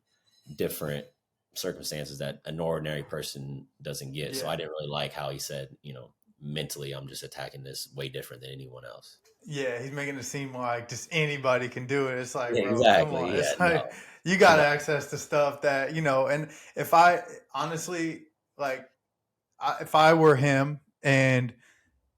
different circumstances that an ordinary person doesn't get. So Yeah. I didn't really like how he said, you know, mentally I'm just attacking this way different than anyone else. Yeah, he's making it seem like just anybody can do it. It's like, Yeah, bro, come exactly. on. Yeah, It's no, like you got no. access to stuff that, you know, and if I honestly, like, if I were him, and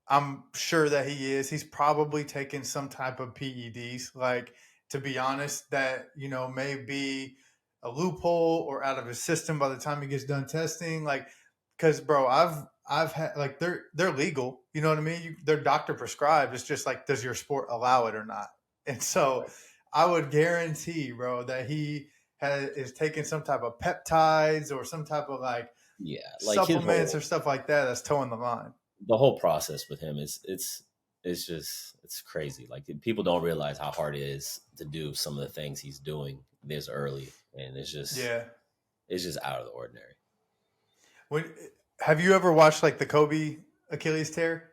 I'm sure that he is, he's probably taking some type of PEDs, like, to be honest, that, you know, may be a loophole or out of his system by the time he gets done testing. Like, because bro, I've had like they're legal. You know what I mean? They're doctor prescribed. It's just like, does your sport allow it or not? And so, Right. I would guarantee, bro, that he is taking some type of peptides or some type of like Yeah, like his supplements or whole stuff like that. That's towing the line. the whole process with him is it's just it's crazy. Like people don't realize how hard it is to do some of the things he's doing this early, and Yeah. it's just out of the ordinary. When have you ever watched like the Kobe Achilles tear?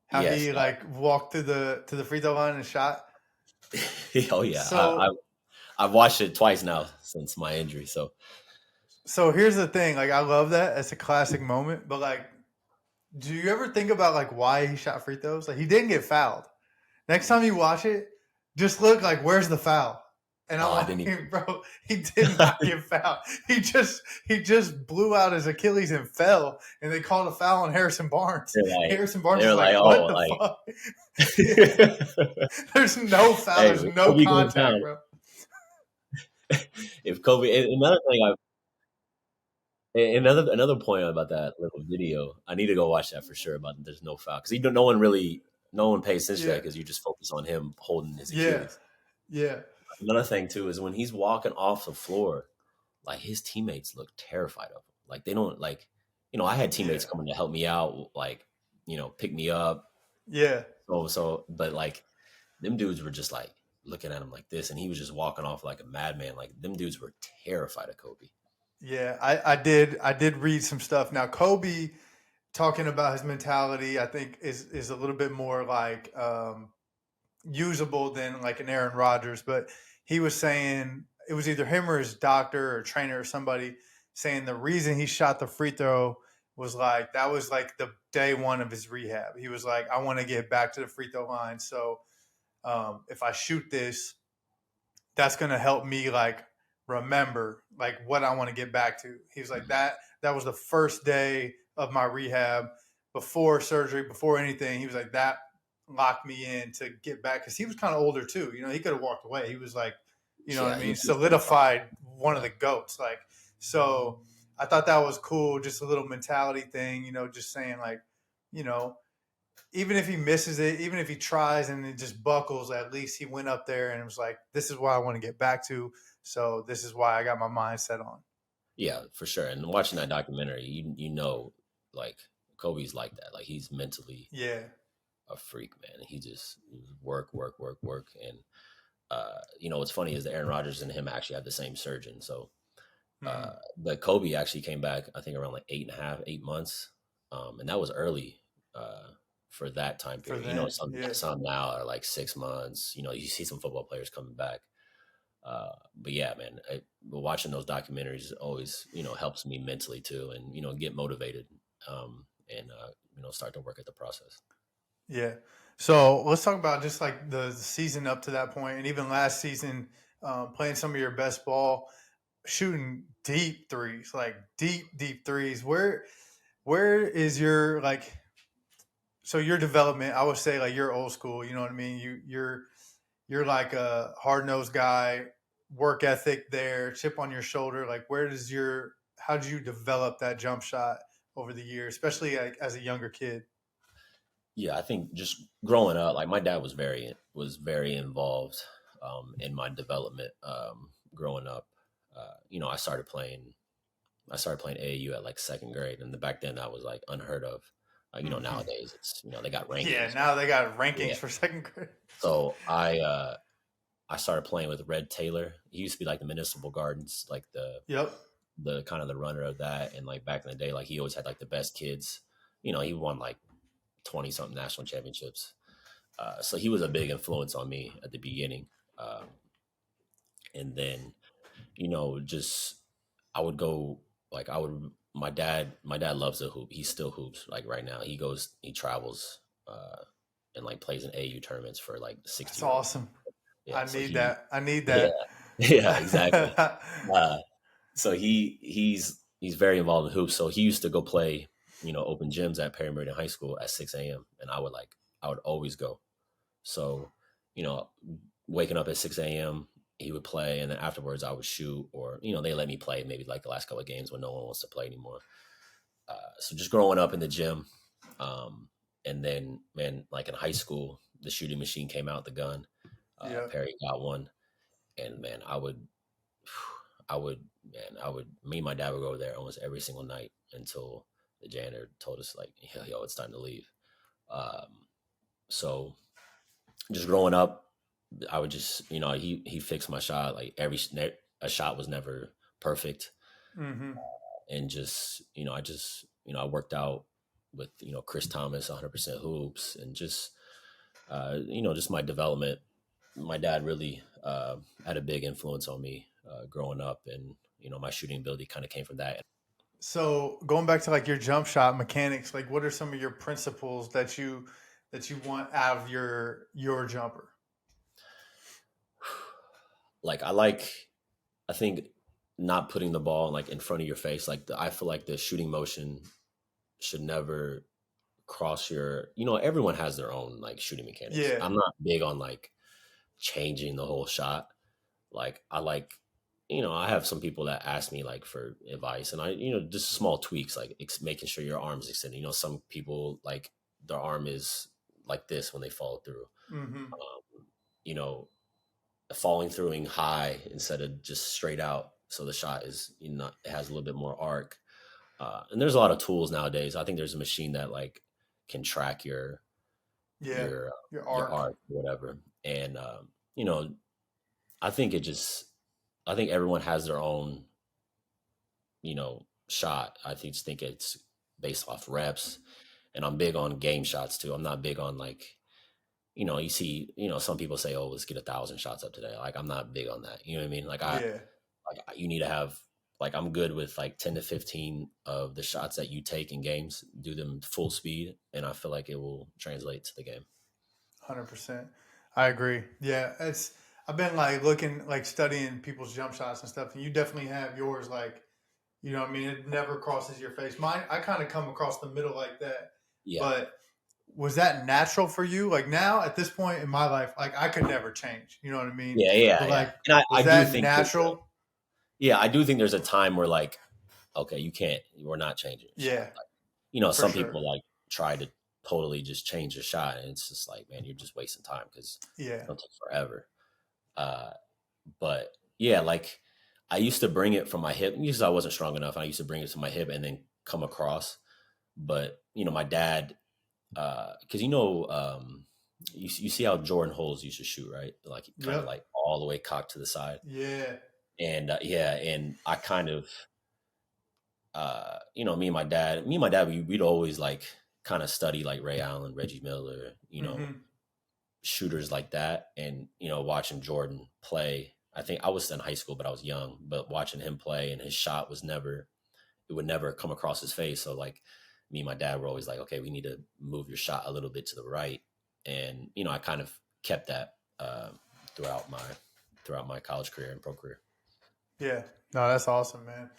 How Yes, he like walked to the free throw line and shot. oh yeah, So I've watched it twice now since my injury. So so here's the thing. Like I love that. It's a classic moment. But like, do you ever think about like why he shot free throws? Like he didn't get fouled. Next time you watch it, just look like where's the foul? And I'm I didn't even. like, bro, he did not get fouled. He just blew out his Achilles and fell, and they called a foul on Harrison Barnes. Harrison Barnes is They're like, like, oh, what the like fuck? There's no foul. hey, There's if no Kobe goes contact, down, bro. if Kobe, another thing another point about that little video, I need to go watch that for sure. About there's no foul because no one pays attention to that Yeah, because you just focus on him holding his yeah, Achilles. yeah, Another thing too is when he's walking off the floor, like his teammates look terrified of him. Like they don't like, you know, I had yeah, teammates coming to help me out, like you know, pick me up. yeah, But like them dudes were just like looking at him like this, and he was just walking off like a madman. Like them dudes were terrified of Kobe. yeah. I did read some stuff. Now Kobe talking about his mentality, I think is a little bit more like usable than like an Aaron Rodgers, but he was saying it was either him or his doctor or trainer or somebody saying the reason he shot the free throw was like that was like the day one of his rehab. He was like, I want to get back to the free throw line, so if I shoot this, that's gonna help me like remember like what I want to get back to. He was like Mhm. that was the first day of my rehab before surgery, before anything. He was like that locked me in to get back because he was kind of older too. You know, he could have walked away. He was like, you know what Yeah, I he mean, was 25. solidified one of Yeah, the goats. Like so, I thought that was cool. Just a little mentality thing. You know, just saying like, you know, even if he misses it, even if he tries and it just buckles, at least he went up there and it was like, this is what I want to get back to. So this is why I got my mind set on. yeah, for sure. And watching that documentary, you know, like Kobe's like that. Like he's mentally Yeah. a freak, man. He just work, work, work, work. And you know, what's funny is that Aaron Rodgers and him actually have the same surgeon. So, Mm-hmm. but Kobe actually came back, I think around like 8.5, 8 months, and that was early for that time For period. You know, then. Yeah. some now are like 6 months. You know, you see some football players coming back. But yeah, man, watching those documentaries always, you know, helps me mentally too, and you know, get motivated and start to work at the process. Yeah. So let's talk about just like the season up to that point, and even last season, playing some of your best ball, shooting deep threes, like deep threes. Where is your like? So your development, I would say, like you're old school. You know what I mean? You're like a hard nosed guy, work ethic there, chip on your shoulder. Like where does your how did you develop that jump shot over the years, especially like, as a younger kid? Yeah, I think just growing up, like my dad was very involved in my development. Growing up, I started playing AAU at like second grade, and back then that was like unheard of. Hmm. Nowadays it's they got Yeah, rankings. now they got Yeah. rankings for second grade. So I started playing with Red Taylor. He used to be like the Municipal Gardens, like Yep. the kind of the runner of that. And like back in the day, like he always had like the best kids. He won like 20 something national championships. So he was a big influence on me at the beginning. Um, and then, just I would go like I would my dad loves to hoop. He still hoops like right now. He travels and like plays in AU tournaments for like That's 60-year olds. awesome. Yeah. I So need he that. I need yeah. that. Yeah, exactly. Uh, so he's very involved in hoops. So he used to go play, open gyms at Perry Meridian High School at 6 a.m. And I would always go. So, you know, waking up at 6 a.m., he would play, and then afterwards I would shoot, or they let me play maybe like the last couple of games when no one wants to play anymore. So just growing up in the gym, and then man, like in high school, the shooting machine came out, the gun. Yeah. Perry got one, and man, I would, me and my dad would go over there almost every single night until the janitor told us like, yo, it's time to leave. Um, so just growing up, I would just, he fixed my shot. Like a shot was never perfect. Hmm. And just, I worked out with, Chris Thomas, 100% hoops, and just, just my development. My dad really had a big influence on me growing up, and my shooting ability kind of came from that. So going back to like your jump shot mechanics, like what are some of your principles that you want out of your jumper? Like I think not putting the ball like in front of your face. Like I feel like the shooting motion should never cross your. Everyone has their own like shooting mechanics. Yeah. I'm not big on like changing the whole shot. Like I have some people that ask me like for advice, and I just small tweaks like making sure your arm's extended. Some people like their arm is like this when they follow through. Hmm. You know, falling throughing high instead of just straight out, so the shot is it has a little bit more arc. And there's a lot of tools nowadays. I think there's a machine that like can track Yeah. your Your your arc. arc, or whatever. And you know, I think I think everyone has their own shot. Just think it's based off reps, and I'm big on game shots too. I'm not big on like you see some people say, oh, let's get 1,000 shots up today. Like I'm not big on that. You know what I mean? Yeah. You need to have like I'm good with like 10 to 15 of the shots that you take in games, do them full speed, and I feel like it will translate to the game. 100%. I agree. Yeah, it's I've been like looking like studying people's jump shots and stuff, and you definitely have yours like what I mean, it never crosses your face. Mine, I kind of come across the middle like that. Yeah. But was that natural for you? Like now at this point in my life, like I could never change. You know what I mean? Yeah, yeah, But yeah. like, And I was do that think natural? I do think there's a time where like, okay, we're not changing your shot. Yeah, Like, for some sure. people like try to totally just change your shot, and it's just like, man, you're just wasting time because Yeah. it'll take forever. Uh, but yeah, like I used to bring it from my hip because I wasn't strong enough. I used to bring it to my hip and then come across. But my dad, because you see how Jordan Holes used to shoot, right? Like kind of Yep. like all the way cocked to the side, Yeah. and yeah, and I kind of, me and my dad, we'd always like kind of study like Ray Allen, Reggie Miller, Mm-hmm. shooters like that, and watching Jordan play. I think I was in high school, but I was young. But watching him play, and his shot was never, it would never come across his face. So like, me and my dad were always like, okay, we need to move your shot a little bit to the right. And, I kind of kept that throughout my college career and pro career. Yeah. No, that's awesome, man.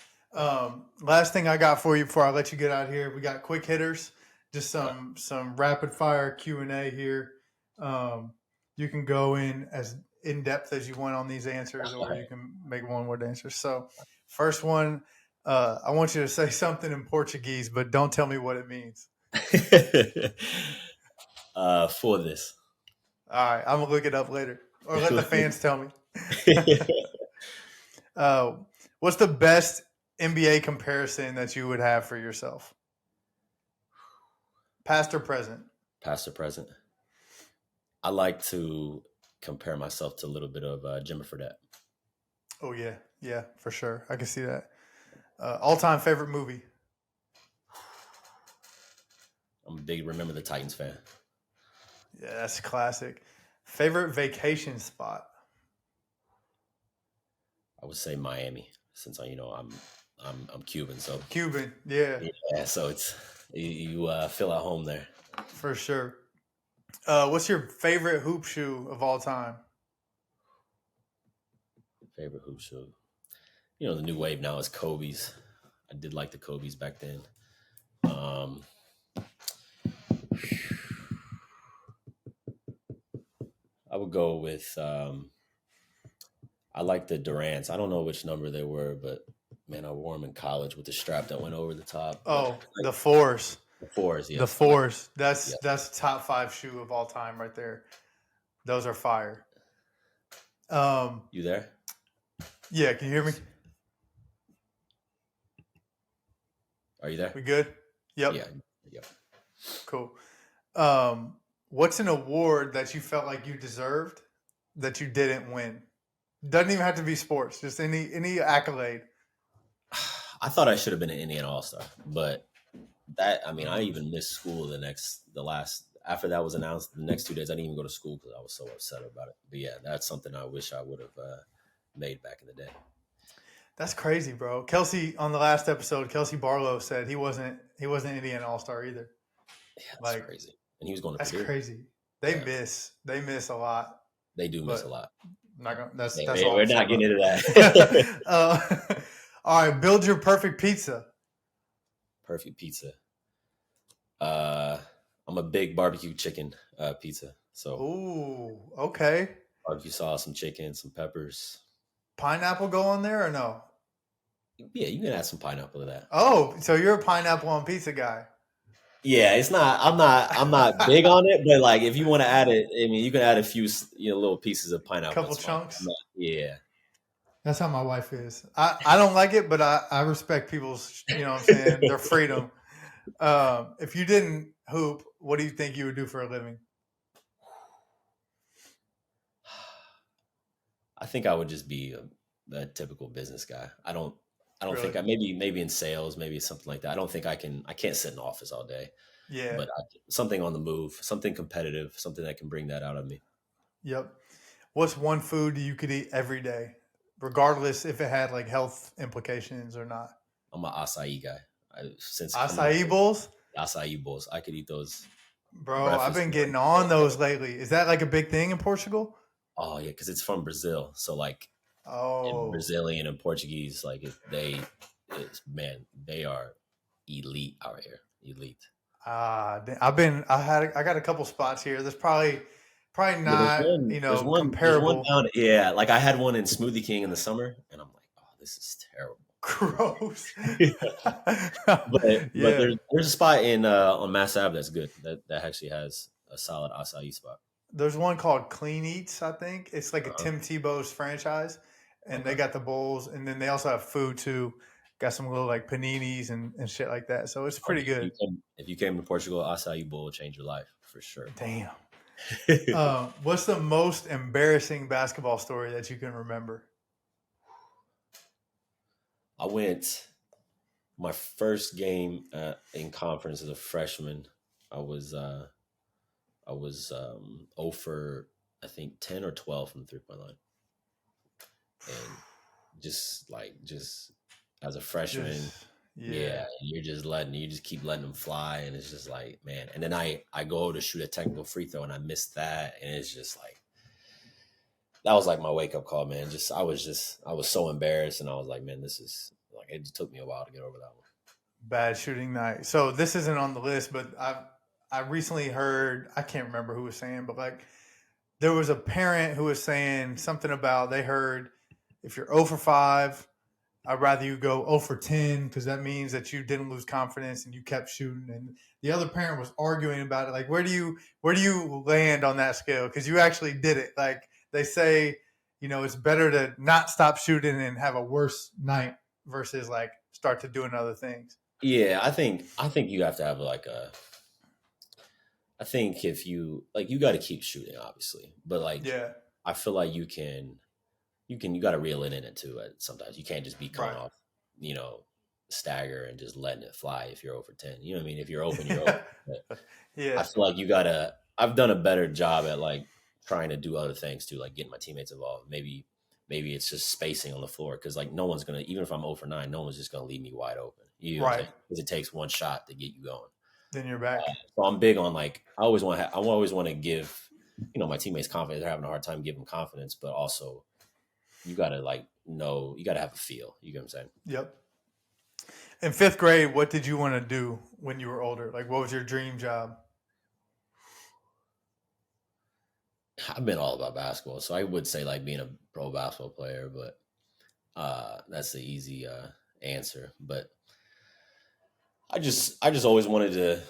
Last thing I got for you before I let you get out of here, we got quick hitters, just some rapid fire Q&A here. You can go in depth as you want on these answers, or you can make one word answers. So first one, I want you to say something in Portuguese, but don't tell me what it means. For this. All right. I'm going to look it up later, or let the fans tell me. What's the best NBA comparison that you would have for yourself? Past or present? Past or present. I like to compare myself to a little bit of Jimmy Fredette. Oh, yeah. Yeah, for sure. I can see that. All-time favorite movie? I'm a big Remember the Titans fan. Yeah, that's classic. Favorite vacation spot? I would say Miami, since I'm Cuban, so Cuban, yeah. Yeah, so it's you feel at home there. For sure. What's your favorite hoop shoe of all time? Favorite hoop shoe? The new wave now is Kobe's. I did like the Kobe's back then. I would go with I like the Durants. I don't know which number they were, but man, I wore them in college with the strap that went over the top. Oh, the fours. The fours, yes. The fours. That's top 5 shoe of all time right there. Those are fire. You there? Yeah, can you hear me? Are you there? We good? Yep. Yeah. Cool. What's an award that you felt like you deserved that you didn't win? Doesn't even have to be sports, just any accolade. I thought I should have been an Indiana All-Star, but I even missed school after that was announced, the next 2 days, I didn't even go to school because I was so upset about it. But yeah, that's something I wish I would have made back in the day. That's crazy, bro. Kelsey, on the last episode, Kelsey Barlow said he wasn't Indiana All-Star either. Yeah, that's crazy. And he was going to That's Purdue. Crazy. They miss a lot. They do miss a lot. That's all. We're not getting into that. All right, build your perfect pizza. Perfect pizza. I'm a big barbecue chicken pizza. So. Ooh, okay. Barbecue sauce, some chicken, some peppers. Pineapple go on there or no? Yeah, you can add some pineapple to that. Oh, so you're a pineapple on pizza guy. Yeah, it's not. I'm not big on it, but like if you want to add it, you can add a few little pieces of pineapple. Couple chunks. Yeah. That's how my wife is. I don't like it, but I respect people's, what I'm saying, their freedom. If you didn't hoop, what do you think you would do for a living? I think I would just be a typical business guy. I don't really? Think maybe in sales, maybe something like that. I don't think I can't sit in the office all day. Yeah. But something on the move, something competitive, something that can bring that out of me. Yep. What's one food you could eat every day, regardless if it had like health implications or not? I'm an acai guy. Acai bowls? Acai bowls. I could eat those. Bro, I've been getting on those lately. Is that like a big thing in Portugal? Oh yeah, because it's from Brazil. So like, in Brazilian and Portuguese, like they are elite out here. Elite. I got a couple spots here. There's probably not, comparable. Yeah, like I had one in Smoothie King in the summer, and I'm like, oh, this is terrible. Gross. but there's a spot on Mass Ave that's good. That actually has a solid acai spot. There's one called Clean Eats, I think. It's like a Tim Tebow's franchise, and they got the bowls, and then they also have food too. Got some little like paninis and shit like that. So it's pretty good. If you came to Portugal, acai bowl will change your life for sure. Damn. What's the most embarrassing basketball story that you can remember? I went my first game in conference as a freshman. I was 0 for I think 10 or 12 from the 3-point line, and just as a freshman, Yeah, Yeah. and you just keep letting them fly, and it's just like, man. And then I go to shoot a technical free throw, and I missed that, and it's just like that was like my wake up call, man. I was so embarrassed, and I was like, man, this is like it just took me a while to get over that one. Bad shooting night. So this isn't on the list, but I recently heard, I can't remember who was saying, but like there was a parent who was saying something about they heard if you're 0 for 5, I'd rather you go 0 for 10 because that means that you didn't lose confidence and you kept shooting. And the other parent was arguing about it. Like, where do you land on that scale? Because you actually did it. Like they say, it's better to not stop shooting and have a worse night versus like start to doing other things. Yeah, I think you have to have like a. I think if you like, you got to keep shooting, obviously, but like, Yeah. I feel like you got to reel it in it too. Sometimes you can't just be coming Right. off, you know, stagger and just letting it fly if you're over 10. You know what I mean? If you're open, you're open. But I Yeah. feel like you gotta. I've done a better job at like trying to do other things too, like getting my teammates involved. Maybe it's just spacing on the floor because like no one's gonna, even if I'm 0 for 9, no one's just gonna leave me wide open. You know what I'm Right. saying? Because it takes one shot to get you going. Then you're back. So I'm big on like I always want to give my teammates confidence. They're having a hard time giving confidence, but also you gotta like know you gotta have a feel. You get what I'm saying? Yep. In fifth grade, what did you want to do when you were older? Like, what was your dream job? I've been all about basketball, so I would say like being a pro basketball player, but that's the easy answer. But I just always wanted to.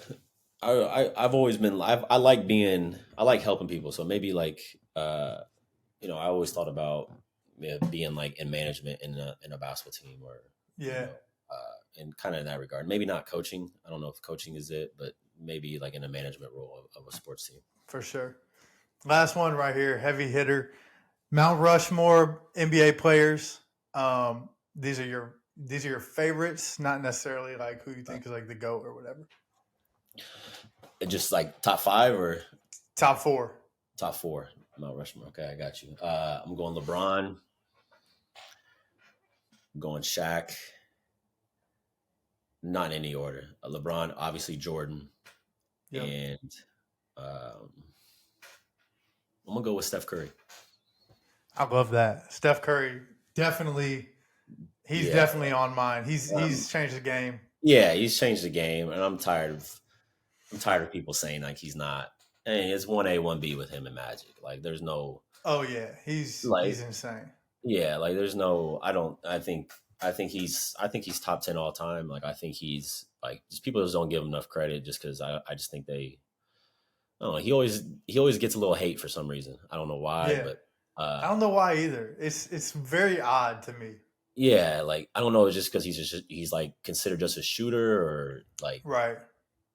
I've always been I like helping people. So maybe like I always thought about being like in management in a basketball team or you Yeah, know and kind of in that regard. Maybe not coaching. I don't know if coaching is it, but maybe like in a management role of a sports team. for sure. Last one right here, heavy hitter. Mount Rushmore NBA players. Um, these are your favorites, not necessarily like who you think is like the GOAT or whatever. Just like top five or Top four. top four. Mount Rushmore. Okay, I got you. I'm going LeBron. I'm going Shaq. Not in any order. LeBron, obviously Jordan, Yep. and um, I'm gonna go with Steph Curry. I love that. Steph Curry, definitely. He's Yeah, definitely on mine. He's um, he's changed the game. yeah, he's changed the game, and I'm tired of people saying like he's not. Hey, it's 1A, 1B with him and Magic. Like, there's no Oh yeah, he's like, insane. yeah, like there's no. I don't. I think he's top 10 all time. Like, I think he's like just people just don't give him enough credit just because I just think they. I don't know. He always gets a little hate for some reason. I don't know why, Yeah, but I uh, don't know why either. It's very odd to me. yeah, like I don't know. It's just because he's like considered just a shooter or like Right.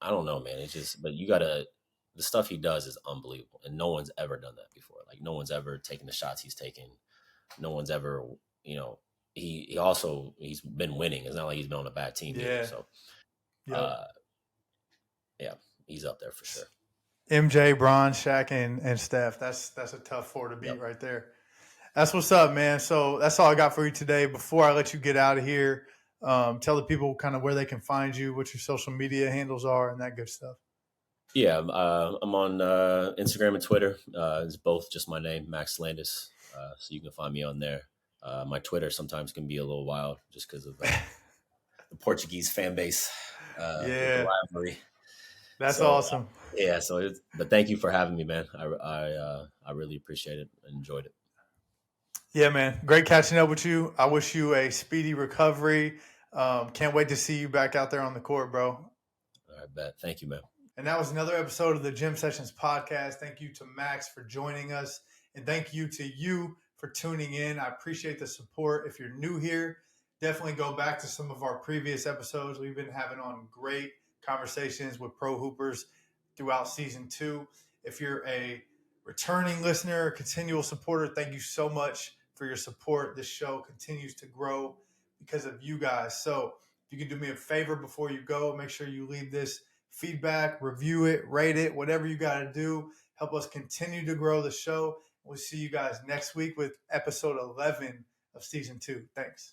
I don't know, man. It's just but you gotta the stuff he does is unbelievable, and no one's ever done that before. Like no one's ever taken the shots he's taken. No one's ever you know he's been winning. It's not like he's been on a bad team either. Yeah. So Yep. uh, yeah, he's up there for sure. MJ, Bron, Shaq, and Steph. That's a tough four to Yep. beat right there. That's what's up, man. So that's all I got for you today. Before I let you get out of here, tell the people kind of where they can find you, what your social media handles are, and that good stuff. Yeah, I'm on Instagram and Twitter. It's both just my name, Max Landis. So you can find me on there. My Twitter sometimes can be a little wild just because of the Portuguese fan base with the Yeah, rivalry. that's So awesome. yeah, but thank you for having me, man. I really appreciate it and enjoyed it. Yeah, man. Great catching up with you. I wish you a speedy recovery. Can't wait to see you back out there on the court, bro. All right, bet. Thank you, man. And that was another episode of the Gym Sessions podcast. Thank you to Max for joining us. And thank you to you for tuning in. I appreciate the support. If you're new here, definitely go back to some of our previous episodes. We've been having on great conversations with pro hoopers throughout season 2. If you're a returning listener, continual supporter, thank you so much for your support. This show continues to grow because of you guys. So if you can do me a favor before you go, make sure you leave this feedback, review it, rate it, whatever you got to do. Help us continue to grow the show. We'll see you guys next week with episode 11 of season 2. Thanks.